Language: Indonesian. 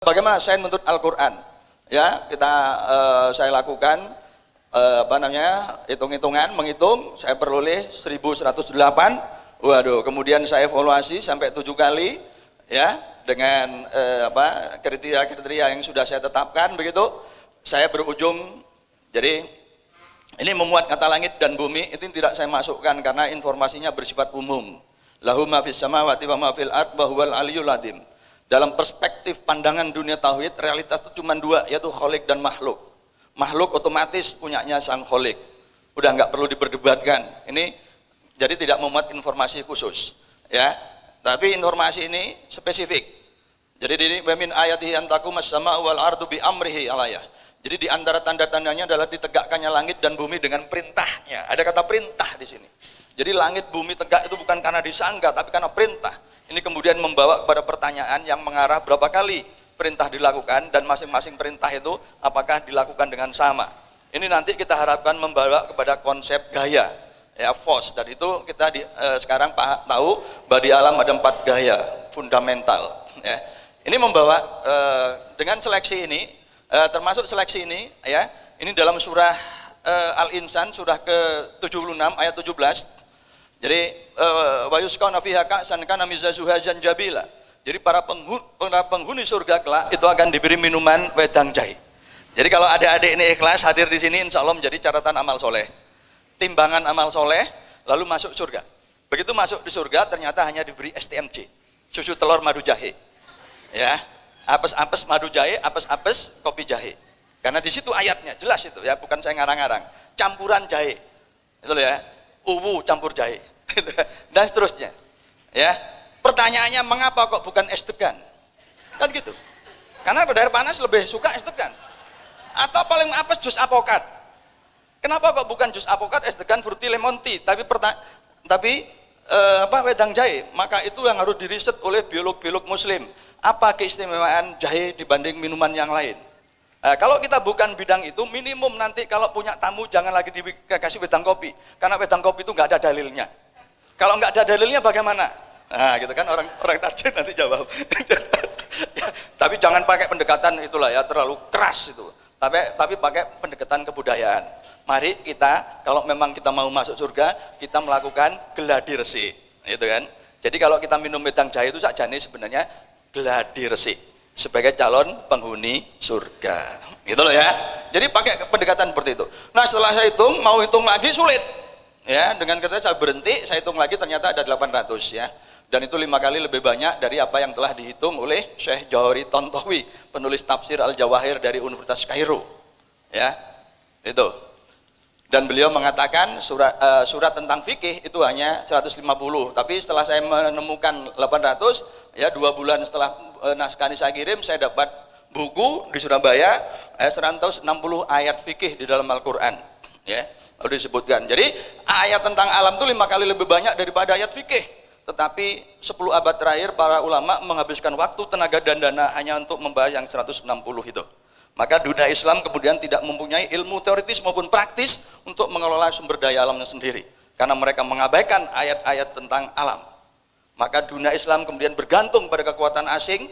Bagaimana saya menuntut Al-Quran? Ya, saya lakukan hitung-hitungan, menghitung, saya peroleh 1108. Waduh, kemudian saya evaluasi sampai 7 kali, ya, dengan kriteria-kriteria yang sudah saya tetapkan. Begitu saya berujung. Jadi ini memuat kata langit dan bumi itu tidak saya masukkan karena informasinya bersifat umum. Lahu ma fis samawati wa ma fil ard wa huwal aliyyul azim. Dalam perspektif pandangan dunia tauhid, realitas itu cuma dua, yaitu kholik dan makhluk. Makhluk otomatis punyanya sang kholik, udah nggak perlu diperdebatkan. Ini jadi tidak memuat informasi khusus, ya. Tapi informasi ini spesifik. Jadi ini min ayatihi an taqumas sama'u wal ardu bi amrihi alayah. Jadi di antara tanda-tandanya adalah ditegakkannya langit dan bumi dengan perintahnya. Ada kata perintah di sini. Jadi langit bumi tegak itu bukan karena disangka, tapi karena perintah. Ini kemudian membawa kepada pertanyaan yang mengarah berapa kali perintah dilakukan dan masing-masing perintah itu apakah dilakukan dengan sama. Ini nanti kita harapkan membawa kepada konsep gaya, ya, force. Dan itu kita sekarang tahu bahwa di alam ada 4 gaya fundamental. Ya. Ini membawa dengan seleksi ini, termasuk seleksi ini, ya, ini dalam surah Al-Insan surah ke-76 ayat 17. Jadi wa yusqawna fiha ka'san kana mizajuha zanjabila. Jadi para penghuni surga kelak itu akan diberi minuman wedang jahe. Jadi kalau adik-adik ini ikhlas hadir di sini, insya Allah menjadi catatan amal soleh, timbangan amal soleh, lalu masuk surga. Begitu masuk di surga ternyata hanya diberi STMJ, susu telur madu jahe, ya, apes-apes madu jahe, apes-apes kopi jahe. Karena di situ ayatnya jelas itu, ya, bukan saya ngarang-ngarang. Campuran jahe, itu loh, ya. Uwu campur jahe dan seterusnya, ya. Pertanyaannya, mengapa kok bukan es degan? Kan gitu, karena pada air panas lebih suka es degan, atau paling apes jus apokat. Kenapa kok bukan jus apokat, es degan, fruity lemon tea, tapi wedang jahe? Maka itu yang harus diriset oleh biolog-biolog muslim, apa keistimewaan jahe dibanding minuman yang lain. Kalau kita bukan bidang itu, minimum nanti kalau punya tamu jangan lagi dikasih wedang kopi, karena wedang kopi itu nggak ada dalilnya. Kalau nggak ada dalilnya bagaimana? Nah, gitu kan, orang tarjih nanti jawab. Ya, tapi jangan pakai pendekatan itulah, ya, terlalu keras itu. Tapi pakai pendekatan kebudayaan. Mari kita, kalau memang kita mau masuk surga, kita melakukan geladi resik, gitu kan. Jadi kalau kita minum wedang jahe itu saja nih sebenarnya geladi resik sebagai calon penghuni surga, gitu loh, ya. Jadi pakai pendekatan seperti itu. Nah, setelah saya hitung, mau hitung lagi sulit, ya. Dengan kata saya berhenti, saya hitung lagi ternyata ada 800, ya. Dan itu 5 kali lebih banyak dari apa yang telah dihitung oleh Syekh Jawahari Tontowi, penulis tafsir Al-Jawahir dari Universitas Kairo, ya. Itu. Dan beliau mengatakan surat tentang fikih itu hanya 150, tapi setelah saya menemukan 800, ya, 2 bulan setelah naskah ini saya kirim, saya dapat buku di Surabaya, 160 ayat fikih di dalam Al-Quran, ya, lalu disebutkan. Jadi ayat tentang alam itu 5 kali lebih banyak daripada ayat fikih. Tetapi 10 abad terakhir para ulama menghabiskan waktu, tenaga dan dana hanya untuk membahas yang 160 itu. Maka dunia Islam kemudian tidak mempunyai ilmu teoritis maupun praktis untuk mengelola sumber daya alamnya sendiri, karena mereka mengabaikan ayat-ayat tentang alam. Maka dunia Islam kemudian bergantung pada kekuatan asing